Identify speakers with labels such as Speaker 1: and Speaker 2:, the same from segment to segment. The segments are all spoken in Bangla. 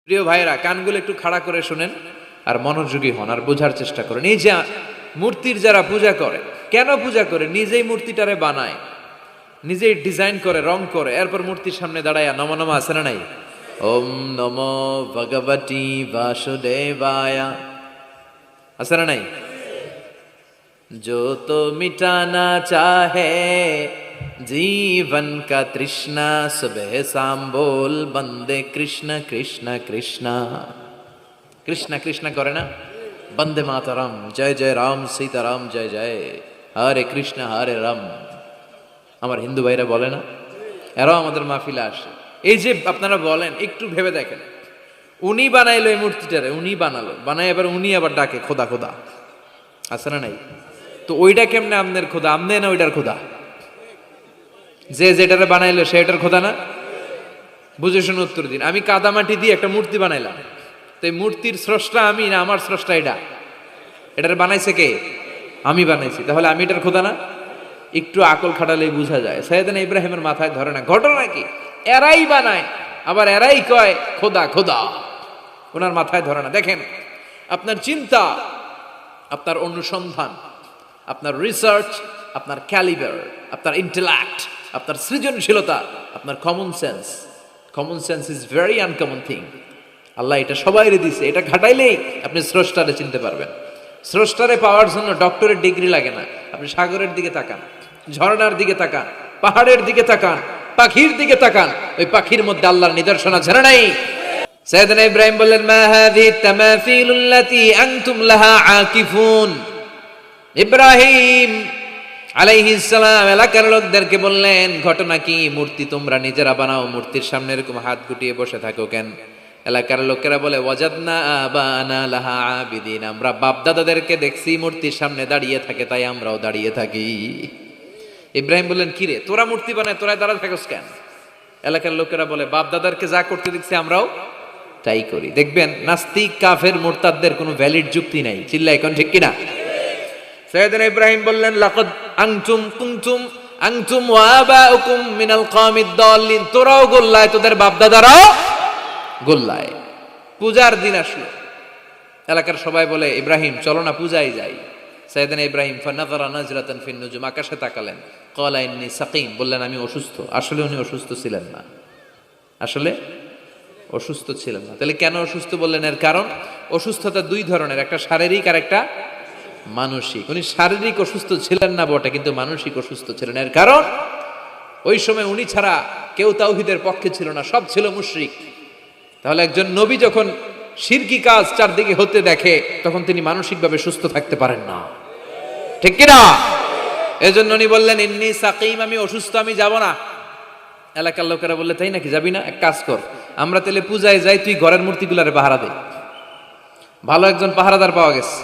Speaker 1: প্রিয় ভাইরা, কানগুলো একটু খাড়া করে শুনেন আর মনোযোগী হন আর বোঝার চেষ্টা করেন। এই যে মূর্তির যারা পূজা করে, কেন পূজা করে? নিজেই মূর্তিটারে বানায়, নিজেই ডিজাইন করে, রং করে, এরপর মূর্তির সামনে দাঁড়ায় নম নম আছে না নাই? ওম নম ভগবতী বাসুদেবায়া আছে না নাই? जो तो मिटाना चाहे जीवन का तृष्णा, सुबह शाम बोल बंदे कृष्ण कृष्ण कृष्ण कृष्ण कृष्ण करे ना, बंदे मातरम, जय जय राम सीताराम जय जय, हरे कृष्ण हरे राम। আমার হিন্দু ভাইরা বলে না, এরাও আমাদের মাহফিলে আসে। এই যে আপনারা বলেন, একটু ভেবে দেখেন, উনি বানাইলো এই মূর্তিটারে, উনি বানালো, বানাই এবার উনি আবার ডাকে খোদা খোদা, আছে না নাই? তো ওইটা কেমনে আমনের খোদা? আমনে না ওইটার খোদা? যে যেটারে বানাইলো সেটার খোদা না? বুঝে শুনে উত্তর দিন। আমি কাদামাটি দিয়ে একটা মূর্তি বানাইলাম, তো এই মূর্তির স্রষ্টা আমি না আমার স্রষ্টা এটা? এটারে বানাইছে কে? আমি বানাইছি, তাহলে আমি এটার খোদা না? একটু আকল খাটালেই বোঝা যায়। সাইয়েদনা ইব্রাহিমের মাথায় ধরে না। ঘটনা কি? এরাই বানায় আবার এরাই কয় খোদা খোদা, ওনার মাথায় ধরে না। দেখেন, আপনার চিন্তা, আপনার অনুসন্ধান, আপনার রিসার্চ, আপনার ক্যালিবার, আপনার ইন্টেলেক্ট, আপনার সৃজনশীলতা, আপনার common sense. Common sense is very uncommon thing. Allah এটা সবাইরে দিছে, এটা খাটাইলেই আপনি স্রষ্টারে চিনতে পারবেন। স্রষ্টারে পাওয়ার জন্য ডক্টরের ডিগ্রি লাগে না। আপনি সাগরের দিকে তাকান, ঝর্ণার দিকে তাকান, পাহাড়ের দিকে তাকান, পাখির দিকে তাকান, ওই পাখির মধ্যে আল্লাহর নিদর্শন আছে না নাই? সাইয়েদনা ইব্রাহিম বললেন, মা হাযিহি তামাসিলুল্লাতী আনতুম লাহা আকিফুন। ইব্রাহিম আলাইহিস সালাম এলাকার লোকদেরকে বললেন, ঘটনা কি? মূর্তি তোমরা নিজেরা বানাও, মূর্তির সামনে এরকম হাত গুটিয়ে বসে থাকো কেন? এলাকার লোকেরা বলে, ওয়াজাদনা আবানা লাহা আবিদিন, আমরা বাপ দাদাদেরকে দেখছি মূর্তির সামনে দাঁড়িয়ে থাকে, তাই আমরাও দাঁড়িয়ে থাকি। ইব্রাহিম বললেন, কিরে তোরা মূর্তি বানায়, তোরা দাঁড়ায় থাকস কেন? এলাকার লোকেরা বলে, বাপ দাদারকে যা করতে দেখছি আমরাও তাই করি। দেখবেন নাস্তিক কাফের মুরতাদদের কোনো ভ্যালিড যুক্তি নাই। চিল্লা এখন ঠিক কিনা? সাইয়েদনা ইব্রাহিম বললেন, লাকাদ আনতুম কুনতুম আনতুম ওয়া আবাউকুম মিনাল কওমিদ দাল্লিন, তোরাও গোল্লায়, তোদের বাপ দাদারাও গোল্লায়। পূজার দিন আসলো, এলাকার সবাই বলে, ইব্রাহিম চলো না পূজায় যাই। সাইয়েদনা ইব্রাহিম ফানাযারা নাজরাতান ফিন নুজুম, আকাশে তাকালেন, ক্বালা ইন্নী সাকিম, বললেন আমি অসুস্থ। আসলে উনি অসুস্থ ছিলেন না, আসলে অসুস্থ ছিলেন না। তাহলে কেন অসুস্থ বললেন? এর কারণ, অসুস্থতা দুই ধরনের, একটা শারীরিক আর একটা মানসিক। উনি শারীরিক অসুস্থ ছিলেন না বটে, কিন্তু মানসিক অসুস্থ ছিলেন। এর কারণ, ওই সময় উনি ছাড়া কেউ তাওহীদের পক্ষে ছিল না, সব ছিল মুশরিক। তাহলে একজন নবী যখন শিরকি কাজ চারদিকে হতে দেখে, তখন তিনি মানসিকভাবে সুস্থ থাকতে পারেন না, ঠিক কিনা? এজন্য উনি বললেন, ইন্নী সাকিম, আমি অসুস্থ, আমি যাব না। এলাকার লোকেরা বললে, তাই নাকি, যাবি না? এক কাজ কর, আমরা তাহলে পূজায় যাই, তুই ঘরের মূর্তিগুলারে পাহারা দে। ভালো একজন পাহারাদার পাওয়া গেছে,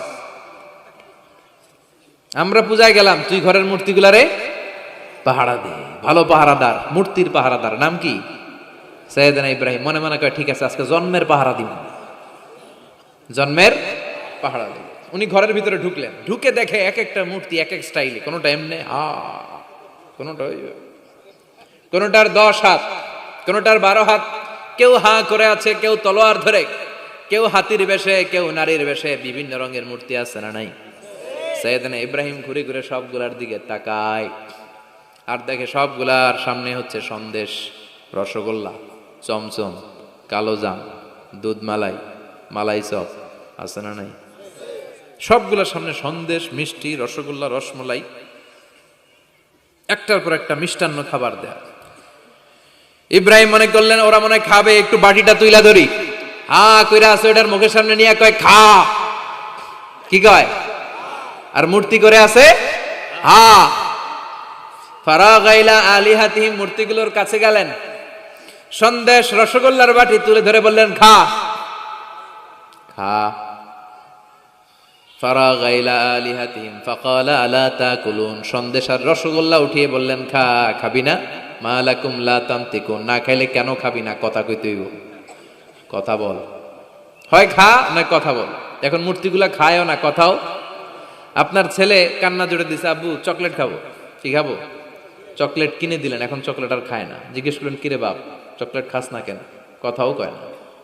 Speaker 1: আমরা পূজায় গেলাম, তুই ঘরের মূর্তিগুলারে পাহারা দে। ভালো পাহারাদার, মূর্তির পাহারাদার, নাম কি? সাইয়েদনা ইব্রাহিম মনে মনে কয়, ঠিক আছে, আজকে জন্মের পাহারা দিব, জন্মের পাহারা দিব। উনি ঘরের ভিতরে ঢুকলেন, ঢুকে দেখে এক একটা মূর্তি এক এক স্টাইলে, কোনোটা এমনি কোনোটা কোনোটার 10 হাত, কোনোটার 12 হাত, কেউ হা করে আছে, কেউ তলোয়ার ধরে, কেউ হাতির বেশে, কেউ নারীর বেশে, বিভিন্ন রঙের মূর্তি আছে না নাই? সাইয়েদনা ইব্রাহিম ঘুরে ঘুরে সবগুলার দিকে তাকায় আর দেখে সবগুলার সামনে হচ্ছে সন্দেশ, রসগোল্লা, চমচম, কালোজাম, দুধ মালাই, মালাই চপ, আছে না নাই? সবগুলার সামনে সন্দেশ, মিষ্টি, রসগোল্লা, রসমলাই, একটার পর একটা মিষ্টান্ন খাবার দেয়া। ইব্রাহিম মনে করলেন ওরা মনে খাবে, একটু বাটিটা তুইলা ধরি, হা কইরা আছে ওটার মুখের সামনে নিয়ে কয় খা। কি কয়? আর মূর্তি করে আছে হা। ফারাগা ইলা আলিহাতিহিম, মূর্তিগুলোর কাছে গেলেন, সন্দেশ রসগোল্লার বাটি তুলে ধরে বললেন, খা খা। ফারাগা ইলা আলিহাতিহিম ফাকালা আলা তাকুলুন, সন্দেশ আর রসগোল্লা উঠিয়ে বললেন, খা, খাবি না? মা লাকুম লা তানতিকুন, না খাইলে কেন খাবি না? কথা কইতে হইব, কথা বল, হয় খা না কথা বল। এখন মূর্তিগুলা খায়ও না, কথাও। আপনার ছেলে কান্না জুড়ে দিছে, আব্বু চকলেট খাবো। কি খাবো? চকলেট কিনে দিলেন, এখন চকলেট আর খায় না। জিজ্ঞেস করলেন, কিরে বাপ চকলেট খাস না কেন? কথাও কয় না।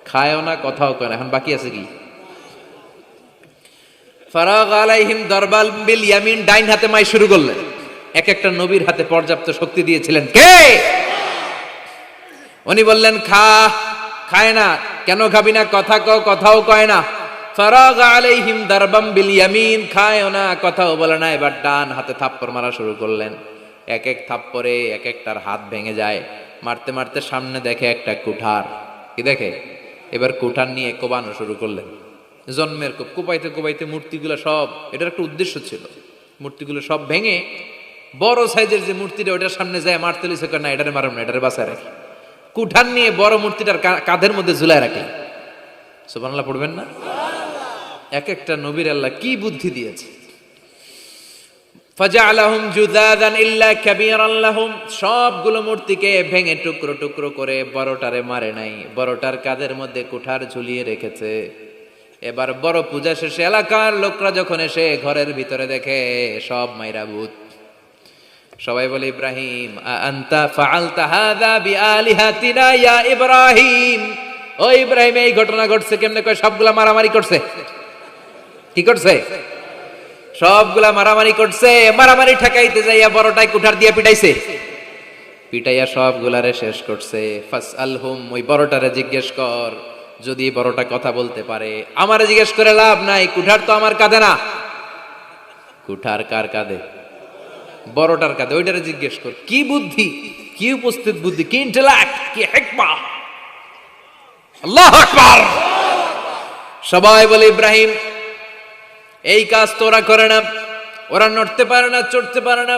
Speaker 1: খায়ও না, কথাও কয় না। এখন বাকি আছে কি? ফারাগ আলাইহিম দারবাল বিল ইয়ামিন, ডাইন হাতে মাই শুরু করলেন। এক একটা নবীর হাতে পর্যাপ্ত শক্তি দিয়েছিলেন কে? উনি বললেন খা, খায় না। কেন খাবি না? কথা কও, কথাও কয় না। ফারাগ আলাইহিম দারবাম বিল ইয়ামিন, খায়ও না, কথাও বলে না। এবার ডান হাতে থাপ্পড় মারা শুরু করলেন। এক এক থাপ্পড়ে এক একটার হাত ভেঙে যায়। মারতে মারতে সামনে দেখে একটা কুঠার। কি দেখে? এবার কুঠার নিয়ে কোবানো শুরু করলেন। জন্মের কোপাইতে কোপাইতে মূর্তিগুলো সব, এটার একটা উদ্দেশ্য ছিল, মূর্তিগুলো সব ভেঙে বড় সাইজের যে মূর্তিটা ওটার সামনে যায় মারতে লিছে, না এটারে মারব না, এটারে বাঁচায় রাখি। কুঠার নিয়ে বড় মূর্তিটার কাঁধের মধ্যে ঝুলায় রাখি। সুবহানাল্লাহ পড়বেন না? এক একটা নবীর আল্লাহ কি বুদ্ধি দিয়েছে। ফাজআলাহুম জুদাদান ইল্লা কাবীরান লাহুম, সবগুলো মূর্তিকে ভেঙে টুকরো টুকরো করে বড়টারে মারে নাই, বড়টার কাঁধের মধ্যে কুঠার ঝুলিয়ে রেখেছে। এবার বড় পূজা শেষে এলাকার লোকরা যখন এসে ঘরের ভিতরে দেখে সব মাইরা ভূত। সবাই বলে ইব্রাহিম আনতা ফাআলতা হাযা বিআলিহাতিনা ইয়া ইব্রাহিম, ও ইব্রাহিম এই ঘটনা ঘটছে কেমনে? কয় সবগুলা মারামারি করছে। কি করছে? সবগুলা মারামারি করছে। মারামারি ঠেকাইতে যাইয়া বড়টাই কুঠার দিয়ে পিটাইছে, পিটাইয়া সবগুলারে শেষ করছে। ফাসআলহুম, ওই বড়টারে জিজ্ঞেস কর, যদি বড়টা কথা বলতে পারে। আমারে জিজ্ঞেস করে লাভ নাই, কুঠার তো আমার কাঁধে না। কুঠার কার কাঁধে? বড়টার কাঁধে। ওইটারে জিজ্ঞেস কর। কি বুদ্ধি, কি উপস্থিত বুদ্ধি, কি ইন্টেলেক্ট, কি হিকমা! আল্লাহু আকবার। সবাই বলে ইব্রাহিম এই কাজ তো ওরা করে না, ওরা নড়তে পারে না, চড়তে পারে না,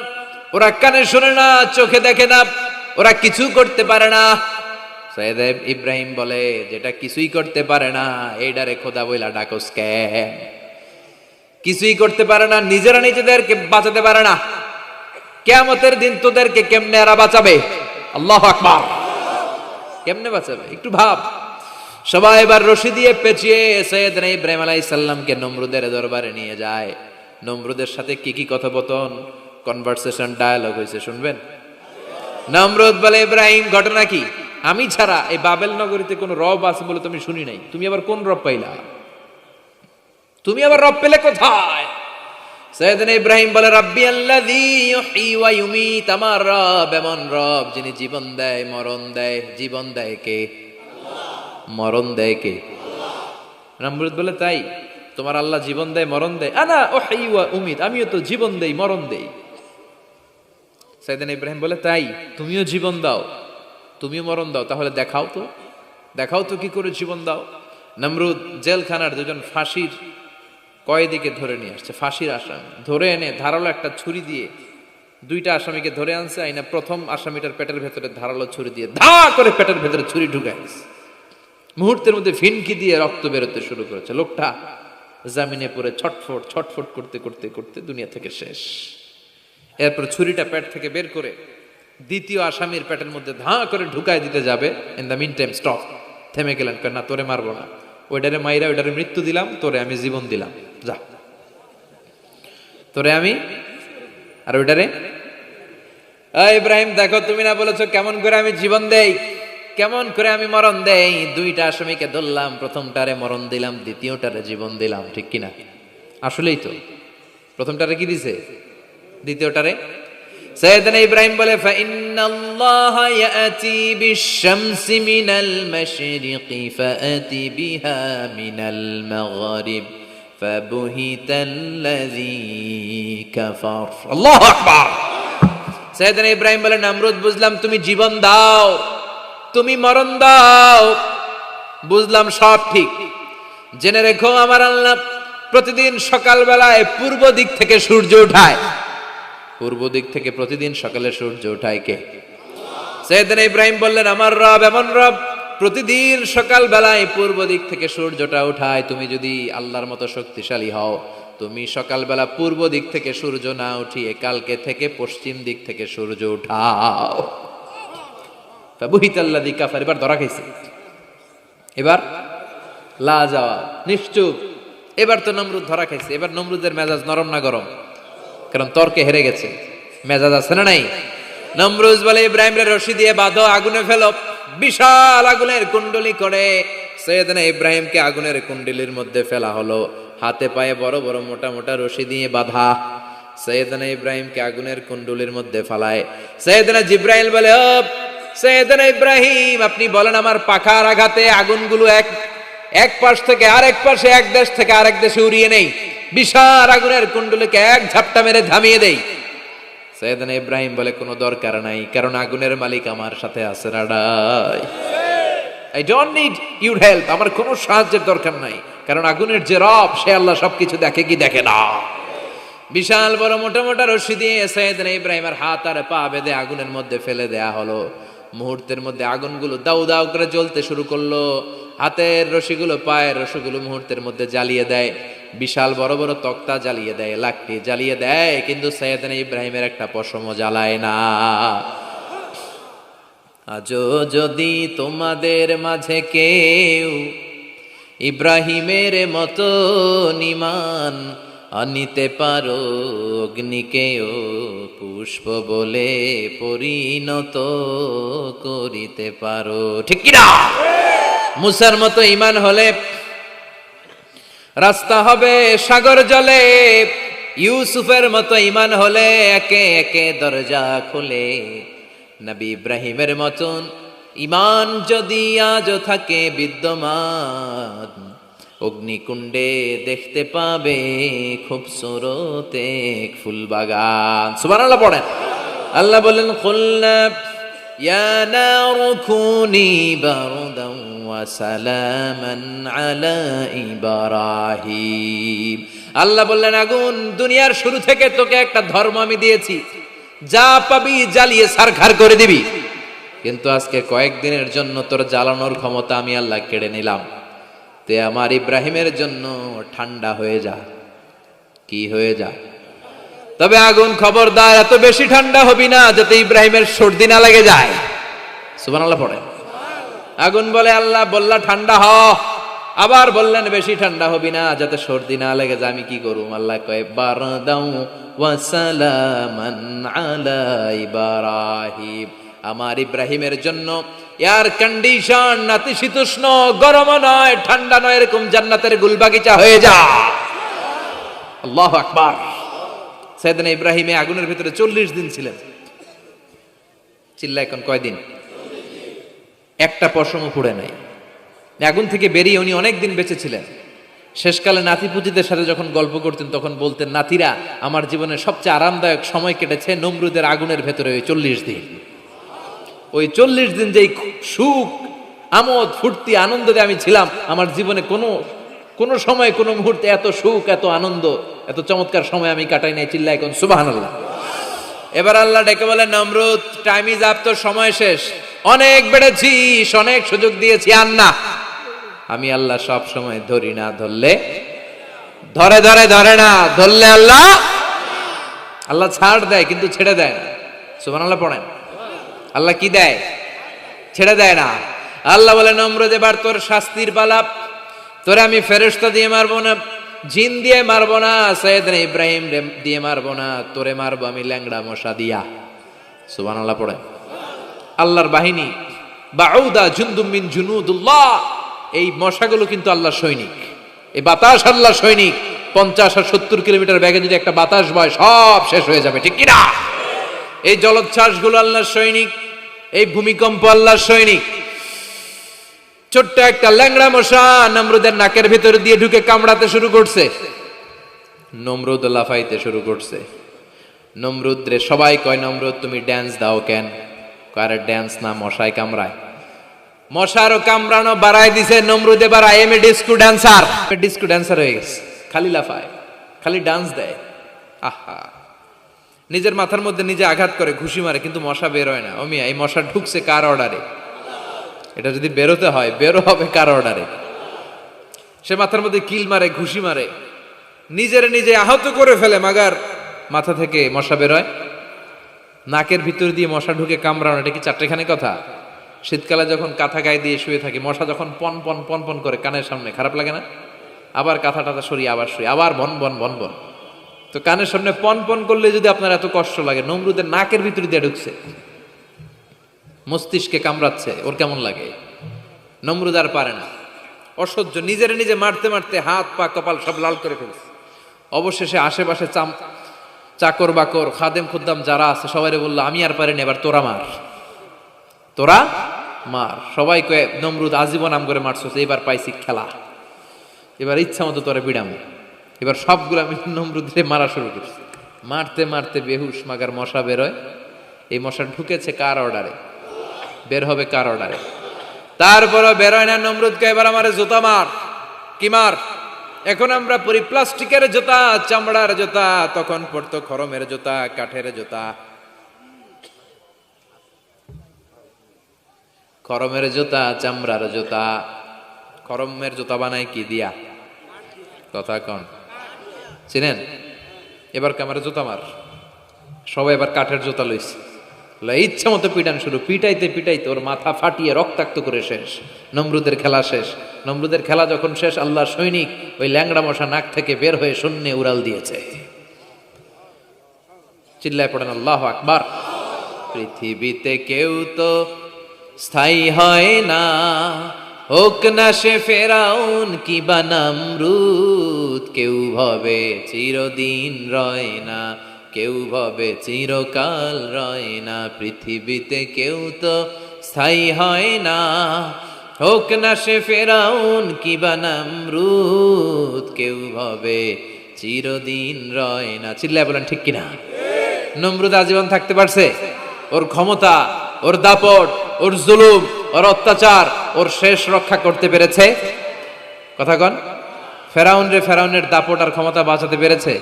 Speaker 1: ওরা কানে শোনে না, চোখে দেখে না, ওরা কিছু করতে পারে না। সৈয়দ ইব্রাহিম বলে যেটা কিছুই করতে পারে না এইডারে খোদা বইলা ডাকস কেন? কিছুই করতে পারে না, নিজেরা নিজেদেরকে বাঁচাতে পারে না, কিয়ামতের দিন তোদেরকে কেমনে এরা বাঁচাবে? আল্লাহু আকবার। কেমনে বাঁচাবে একটু ভাব। সবাই এবার রশি দিয়ে পেঁচিয়ে সৈয়দনা ইব্রাহিম আলাইহিস সালামকে নমরুদের দরবারে নিয়ে যায়। নমরুদের সাথে কি কি কথোপকথন, কনভারসেশন, ডায়ালগ হয়েছে শুনবেন। নমরুদ বলে ইব্রাহিম ঘটনা কি? আমি ছাড়া এই বাবেল নগরীতে কোন রব আছে বলে তুমি শুনি নাই, তুমি আবার কোন রব পাইলা? তুমি আবার রব পেলে কোথায়? সৈয়দনা ইব্রাহিম বলে রাব্বি আল্লাযী ইউহয়ী ওয়া ইউমীত, আমার রব এমন রব যিনি জীবন দেয় মরণ দেয়। জীবন দেয় কে? মরণ দেয় কে? নমরুদ বলে তাই তোমার আল্লাহ জীবন দেয় মরণ দেয়? আনা উহয়ী ওয়া উমীত, আমিও তো জীবন দেই মরণ দেই। সৈয়দনা ইব্রাহিম বলে তাই তুমিও জীবন দাও, তুমিও মরণ দাও, তাহলে দেখাও তো, দেখাও তো কি করে জীবন দাও। নমরুদ জেলখানার দুজন ফাঁসির কয়েদিকে ধরে নিয়ে আসছে, ফাঁসির আসামি ধরে এনে ধারালো একটা ছুরি দিয়ে দুইটা আসামিকে ধরে আনছে। আইনা প্রথম আসামিটার পেটের ভেতরে ধারালো ছুরি দিয়ে ধা করে পেটের ভেতরে ছুরি ঢুকায় দিয়েছে। মুহূর্তের মধ্যে ফিনকি দিয়ে রক্ত বেরোতে শুরু করেছে। লোকটা জামিনে পড়ে ছটফট ছটফট করতে করতে করতে দুনিয়া থেকে শেষ। এরপর ছুরিটা পেট থেকে বের করে দ্বিতীয় আসামির পেটের মধ্যে ধা করে ঢুকায় দিতে যাবে। In the mean time stop, থেমে গেলেন, না তোরে মারবো না, ওইটারে মাইরা ওইটারে মৃত্যু দিলাম, তোরে আমি জীবন দিলাম, যা তোরে আমি, আর ওইটারে ইব্রাহিম দেখো তুমি না বলেছো কেমন করে আমি জীবন দেই, কেমন করে আমি মরণ দেই। দুইটা আসামিকে ধরলাম, প্রথমটারে মরণ দিলাম, দ্বিতীয়টারে জীবন দিলাম, ঠিক কিনা? আসলেই তো প্রথমটারে কি দিছে, দ্বিতীয়টারে। সৈয়দনা ইব্রাহিম বলে ফাইন্নাল্লাহা ইয়াতি বিশ-শামসি মিনাল মাশরিকি ফাআতি বিহা মিনাল মাগরিব ফাবুহিতাল্লাযী কাফার। আল্লাহু আকবার। সৈয়দনা ইব্রাহিম বলে নমরুদ বুঝলাম তুমি জীবন দাও, তুমি মরণ দাও, বুঝলাম সব ঠিক। জেনে রেখো আমার আল্লাহ প্রতিদিন সকালবেলায় পূর্ব দিক থেকে সূর্য উঠায়। পূর্ব দিক থেকে প্রতিদিন সকালে সূর্য উঠায় কে? সৈয়দনা ইব্রাহিম বললেন আমার রব এমন রব প্রতিদিন সকাল বেলায় পূর্ব দিক থেকে সূর্যটা উঠায়। তুমি যদি আল্লাহর মতো শক্তিশালী হও, তুমি সকালবেলা পূর্ব দিক থেকে সূর্য না উঠিয়ে কালকে থেকে পশ্চিম দিক থেকে সূর্য উঠাও। ফাবুহিতাল্লাযী কাফার। এবার ধরা খাইছে, এবার লা যাওয়া নিশ্চুপ। এবার তো নমরুদ ধরা খাইছে। এবার নমরুদের মেজাজ নরম না গরম? কারণ তর্কে হেরে গেছে, মেজাজ আছে না নাই? নমরুদ বলে ইব্রাহিম রে রশি দিয়ে বাঁধো, আগুনে ফেলো। বিশাল আগুনের কুণ্ডলি করে সৈয়দনা ইব্রাহিমকে আগুনের কুণ্ডলির মধ্যে ফেলা হলো, হাতে পায়ে বড় বড় মোটা মোটা রশি দিয়ে বাঁধা। সৈয়দনা ইব্রাহিমকে আগুনের কুণ্ডলির মধ্যে ফালায়। সৈয়দনা জিব্রাইল বলে, ও সৈয়দনা ইব্রাহিম, আপনি বলেন আমার পাখার আঘাতে আগুনগুলো এক পাশ থেকে আরেক পাশে, এক দেশ থেকে আরেক দেশে উড়িয়ে নেই, বিশাল আগুনের কুণ্ডলীকে এক ঝাপটা মেরে থামিয়ে দেই। সৈয়দনা ইব্রাহিম বলে, কোনো দরকার নাই, কারণ আগুনের মালিক আমার সাথে আছে। রাডাই, I don't need your help, আমার কোনো সাহায্যের দরকার নাই, কারণ আগুনের যে রব, সে আল্লাহ সবকিছু দেখে কি দেখে না। বিশাল বড় মোটা মোটা রশি দিয়ে সৈয়দনা ইব্রাহিমের হাত আর পা বেঁধে আগুনের মধ্যে ফেলে দেয়া হলো। মুহূর্তের মধ্যে আগুনগুলো দাউ দাউ করে জ্বলতে শুরু করলো। হাতের রশিগুলো, পায়ের রশিগুলো মুহূর্তের মধ্যে জ্বালিয়ে দেয়। বিশাল বড় বড় তক্তা জ্বালিয়ে দেয়, লাকড়ি জ্বালিয়ে দেয়, কিন্তু সৈয়দনা ইব্রাহিমের একটা পশমও জ্বালায় না। আজও যদি তোমাদের মাঝে কেউ ইব্রাহিমের মতো ঈমান আনিতে পারো, অগ্নিকেও পুষ্প বলে পরিণত করিতে পারো, ঠিক কিনা? মুসার মতো ঈমান হলে রাস্তা হবে সাগর জলে, ইউসুফের মতো ঈমান হলে একে একে দরজা খুলে। নবী ইব্রাহিমের মতন ঈমান যদি আজও থাকে বিদ্যমান, অগ্নিকুণ্ডে দেখতে পাবে খুবসুরত এক ফুলবাগান। সুবহানাল্লাহ পড়েন। আল্লাহ বলেন, কুলনা ইয়া নারু কুনি বারদান ওয়া সালামান আলা ইব্রাহিম। আল্লাহ বললেন, আগুন, দুনিয়ার শুরু থেকে তোকে একটা ধর্ম আমি দিয়েছি, যা পাবি জ্বালিয়ে ছারখার করে দিবি, কিন্তু আজকে কয়েকদিনের জন্য তোর জ্বালানোর ক্ষমতা আমি আল্লাহ কেড়ে নিলাম। তে আমার ইব্রাহিমের জন্য ঠান্ডা হয়ে যা। কি হয়ে যা? তবে আগুন, খবরদার এত বেশি ঠান্ডা হবি না যাতে ইব্রাহিমের সর্দি না লেগে যায়। সুবহানাল্লাহ পড়ে। আগুন বলে, আল্লাহ বললা ঠান্ডা হ, আবার বললেন বেশি ঠান্ডা হবি না যাতে সর্দি না লেগে যায়। আমি কি করুম? আল্লাহ কয়, বারদাউ ওয়া সালামান আলা ইব্রাহিম। আমার ইব্রাহিমের জন্য এয়ার কন্ডিশন, নাতিশীতোষ্ণ, গরম নয়, ঠান্ডা নয়, এরকম জান্নাতের গুলবাগিচা হয়ে যা। আল্লাহু আকবার। সাইয়েদনা ইব্রাহিমে আগুনের ভিতরে 40 দিন ছিলেন। চিল্লা এখন কয়দিন? একটা পশমও পুড়ে নাই। আগুন থেকে বেরিয়ে উনি অনেক দিন বেঁচে ছিলেন। শেষকালে নাতিপুতিদের সাথে যখন গল্প করতেন তখন বলতেন, নাতিরা, আমার জীবনের সবচেয়ে আরামদায়ক সময় কেটেছে নমরুদের আগুনের ভেতরে ওই 40 দিন। ওই 40 দিন যেই সুখ, আমোদ, ফুর্তি, আনন্দে আমি ছিলাম, আমার জীবনে কোনো সময়, কোনো মুহূর্তে এত সুখ, এত আনন্দ, এত চমৎকার সময় আমি কাটাই নাই। চিল্লা এখন সুবহানাল্লাহ। এবার আল্লাহ ডেকে বলে, নমরুদ, টাইম ইজ আপ, তোর সময় শেষ, অনেক বেড়েছিস, অনেক সুযোগ দিয়েছি, আর না। আমি আল্লাহ সব সময় ধরি না, ধরলে ধরে না, ধরলে আল্লাহ ছাড় দেয়, কিন্তু ছেড়ে দেয় না। সুবহানাল্লাহ পড়েন। আল্লাহ কি দেয়? ছেড়ে দেয় না। আল্লাহ বলে, নমরুদ, এবার তোর শাস্তির পালা। তোরে আমি ফেরেশতা দিয়ে মারবো না, জিন দিয়ে মারবো না, সাইয়েদনা ইব্রাহিম দিয়ে মারবো না, তোরে মারবো আমি ল্যাংড়া মশা দিয়া। সুবহানাল্লাহ পড়েন। আল্লাহর বাহিনী, বাউদা জুনদুম মিন জুনুদুল্লাহ, এই মশাগুলো কিন্তু আল্লাহর সৈনিক। এই বাতাস আল্লাহর সৈনিক। 50 আর 70 কিলোমিটার বেগে যদি একটা বাতাস বয়, সব শেষ হয়ে যাবে, ঠিক কিনা? এই জলোচ্ছ্বাসগুলো আল্লাহর সৈনিক, এই ভূমিকম্প আল্লাহর সৈনিক। ছোট্ট একটা ল্যাংড়া মশা নমরুদের নাকের ভিতরে দিয়ে ঢুকে কামড়াতে শুরু করছে। নমরুদ লাফাইতে শুরু করছে। নমরুদ রে সবাই কয়, নমরুদ তুমি ড্যান্স দাও কেন? কারে ড্যান্স না, মশায় কামড়ায়। মশারও কামড়ানো বাড়াই দিছে নমরুদ। এবার I M A disco dancer, disco dancer হয়ে গেছে। খালি লাফায়, খালি ডান্স দেয়। আহা, নিজের মাথার মধ্যে নিজে আঘাত করে, ঘুষি মারে, কিন্তু মশা বের হয় না। অমিয়া, এই মশা ঢুকছে কার অর্ডারে? এটা যদি বেরোতে হয়, বেরো হবে কার অর্ডারে? সে মাথার মধ্যে কিল মারে, ঘুষি মারে, নিজের নিজে আহত করে ফেলে, মাগার মাথা থেকে মশা বের হয়। নাকের ভিতর দিয়ে মশা ঢুকে কামড়ানো, এটা কি চারটেখানি কথা? শীতকালে যখন কাঁথা গায়ে দিয়ে শুয়ে থাকি, মশা যখন পন পন পন পন করে কানের সামনে, খারাপ লাগে না? আবার কাঁথা টাথা সরিয়ে আবার শুয়ে, আবার বন বন বন বন। তো কানের সামনে পন পন করলে যদি আপনার এত কষ্ট লাগে, নমরুদের নাকের ভিতর দিয়ে ঢুকছে, মস্তিষ্কে কামড়াচ্ছে, ওর কেমন লাগে? নমরুদ আর পারে না। অসহ্য, নিজের নিজে মারতে মারতে হাত পা কপাল সব লাল করে ফেলছে। অবশেষে আশেপাশে চাকর বাকর খাদেম খুদ্দাম যারা আছে সবাই বললো, আমি আর পারিনি, এবার তোরা মার, তোরা মার। সবাই কয়ে, নমরুদ আজীবন নাম করে মারছস, এবার পাইছি খেলা, এবার ইচ্ছা মতো তোরা বিড়াম। এবার সবগুলো আমি নমরুদে মারা শুরু করছি। মারতে মারতে বেহুশ মাগার মশা বেরোয়। এই মশা ঢুকেছে কার অর্ডারে? বের হবে কার অর্ডারে? তারপরও বেরোয় না। নমরুদকে এবার আমারে জুতা মার। কি মার? এখন আমরা পরি প্লাস্টিকের জুতা, চামড়ার জুতা, তখন পড়তো খরমের জুতা, কাঠের জুতা। খরমের জুতা, চামড়ার জুতা। খরমের জুতা বানায় কি দিয়া? কথা কন, চিনেন? এবার কামারে জুতা মার। সবাই এবার কাঠের জুতা লইছে, ইচ্ছা মতো পিটান শুরু। পিটাইতে পিটাইতে ওর মাথা ফাটিয়ে রক্তাক্ত করে শেষ। নমরুদের খেলা শেষ। নমরুদের খেলা যখন শেষ, আল্লাহর সৈনিক ওই ল্যাংড়া মশা নাক থেকে বের হয়ে শূন্যে উড়াল দিয়েছে। চিল্লায় পড়েন আল্লাহু আকবার। পৃথিবীতে কেউ তো স্থায়ী হয় না, হোক না সে ফেরাউন কিবা নমরুদ। কেউ ভাবে চিরদিন রয় না, কেউ ভাবে চিরকাল রয় না। পৃথিবীতে কেউ তো স্থায়ী হয় না, হোক না সে ফেরাউন কিবা নমরুদ। কেউ ভাবে চিরদিন রয় না। চিল্লায় বলেন ঠিক কিনা? নমরুদ আজীবন থাকতে পারছে? ওর ক্ষমতা, ওর দাপট, ওর জুলুম, ওর অত্যাচার, ওর শেষ রক্ষা করতে পেরেছে? কথা কন। ফেরাউনের দাপট আর ক্ষমতা বাঁচাতে পেরেছে?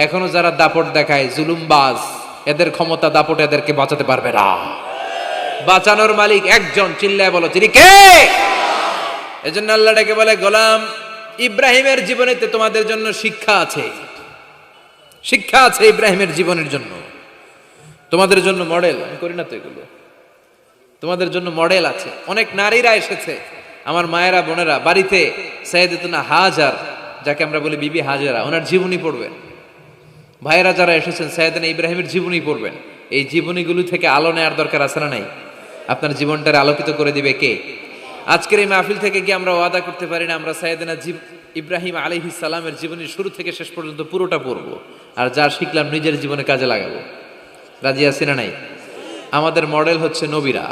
Speaker 1: এখনো যারা দাপট দেখায়, জুলুমবাজ, এদের ক্ষমতা দাপট এদেরকে বাঁচাতে পারবে না। বাঁচানোর মালিক একজন। চিল্লায় বলো, তিনি কে? এজন্য আল্লাহ ডেকে বলে, গোলাম ইব্রাহিমের জীবনেতে তোমাদের জন্য শিক্ষা আছে। শিক্ষা আছে ইব্রাহিমের জীবনের জন্য, তোমাদের জন্য মডেল। আমি করি না তো এগুলো, তোমাদের জন্য মডেল আছে। অনেক নারীরা এসেছে, আমার মায়েরা বোনেরা, বাড়িতে সাইয়েদাতুনা হাজার, যাকে আমরা বলি বিবি হাজারা, ওনার জীবনী পড়বেন। ভাইয়েরা যারা এসেছেন, সাইয়েদানা ইব্রাহিমের জীবনী পড়বেন। এই জীবনীগুলো থেকে আলো নেওয়ার দরকার আছে না নাই? আপনার জীবনটারে আলোকিত করে দিবে কে? আজকের এই মাহফিল থেকে কি আমরা ওয়াদা করতে পারি না আমরা সাইয়েদানা ইব্রাহিম আলাইহিস সালামের জীবনী শুরু থেকে শেষ পর্যন্ত পুরোটা পড়বো, আর যা শিখলাম নিজের জীবনে কাজে লাগাবো? রাজি আছি না নাই? আমাদের মডেল হচ্ছে নবীরা।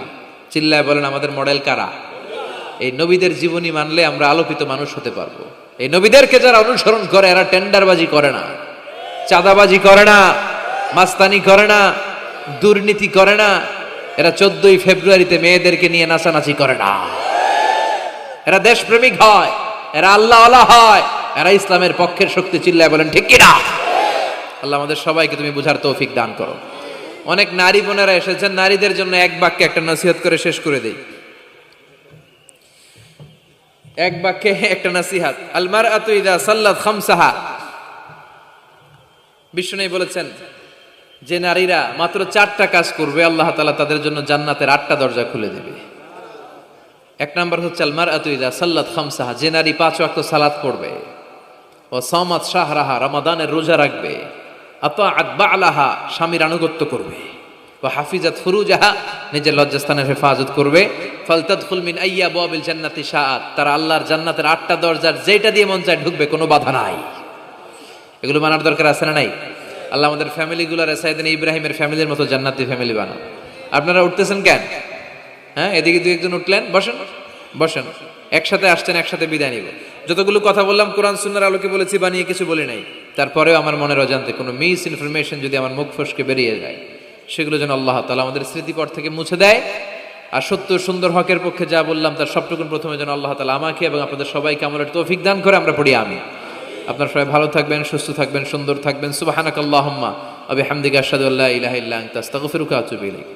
Speaker 1: চিল্লায় বলেন, আমাদের মডেল কারা? এই নবীদের জীবনী মানলে আমরা আলোকিত মানুষ হতে পারবো। এই নবীদেরকে যারা অনুসরণ করে, এরা টেন্ডারবাজি করে না, চাঁদাবাজি করে না, মাস্তানি করে না, দুর্নীতি করে না। এরা 14ই ফেব্রুয়ারিতে মেয়েদেরকে নিয়ে নাচানাচি করে না। এরা দেশপ্রেমিক হয়, এরা আল্লাহওয়ালা হয়, এরা ইসলামের পক্ষের শক্তি। চিল্লায় বলেন ঠিক কিনা? আল্লাহ আমাদের সবাইকে তুমি বুঝার তৌফিক দান করো। অনেক নারী বোনেরা এসেছেন, নারীদের জন্য এক বাক্যে একটা নসিহত করে শেষ করে দেই। এক বাক্যে একটা নসিহত। আল মারআতু ইযা সাল্লাত খামসাহা, বিষ্ণু বলেছেন যে নারীরা মাত্র 4টা কাজ করবে, আল্লাহ তাআলা তাদের জন্য জান্নাতের 8টা দরজা খুলে দেবে। এক নাম্বার হচ্ছে আল মারআতু ইযা সাল্লাত খামসাহা, যে নারী 5 ওয়াক্ত সালাত পড়বে, ও সামাত শাহরাহা, রমাদানের রোজা রাখবে, আতাআত বা'লাহা, স্বামীর আনুগত্য করবে, ও হাফিজাত ফুরুজাহা, নিজের লজ্জাস্থানের হেফাজত করবে, ফালতাদখুল মিন আইয়াবিল জান্নাতি শাআত, তারা আল্লাহর জান্নাতের 8টা দরজার যেটা দিয়ে মন চায় ঢুকবে, কোনো বাধা নাই। এগুলো মানার দরকার আছে না নাই? আল্লাহ আমাদের ফ্যামিলিগুলোর সাইয়েদনা ইব্রাহিমের ফ্যামিলির মতো জান্নাতি ফ্যামিলি বানাও। আপনারা উঠতেছেন কেন? হ্যাঁ, এদিকে দুই একজন উঠলেন, বসেন বসেন। একসাথে আসছেন, একসাথে বিদায় নিব। যতগুলো কথা বললাম কোরআন সুন্নাহর আলোকে বলেছি, বানিয়ে কিছু বলি নাই। তারপরেও আমার মনের অজান্তে কোনো মিস ইনফরমেশন যদি আমার মুখ ফসকে বেরিয়ে যায়, সেগুলো যেন আল্লাহ তাআলা আমাদের স্মৃতিপট থেকে মুছে দেয়। আর সত্য সুন্দর হকের পক্ষে যা বললাম তার সবটুকুন প্রথমে যেন আল্লাহ তাআলা আমাকে এবং আপনাদের সবাইকে আমলের তৌফিক দান করে। আমরা পড়ি আমিন। আপনারা সবাই ভালো থাকবেন, সুস্থ থাকবেন, সুন্দর থাকবেন। সুবহানাকাল্লাহুম্মা ওয়া বিহামদিকা আশহাদু আল্লা ইলাহা ইল্লা আনতা আস্তাগফিরুকা ওয়া আতুবু ইলাইক।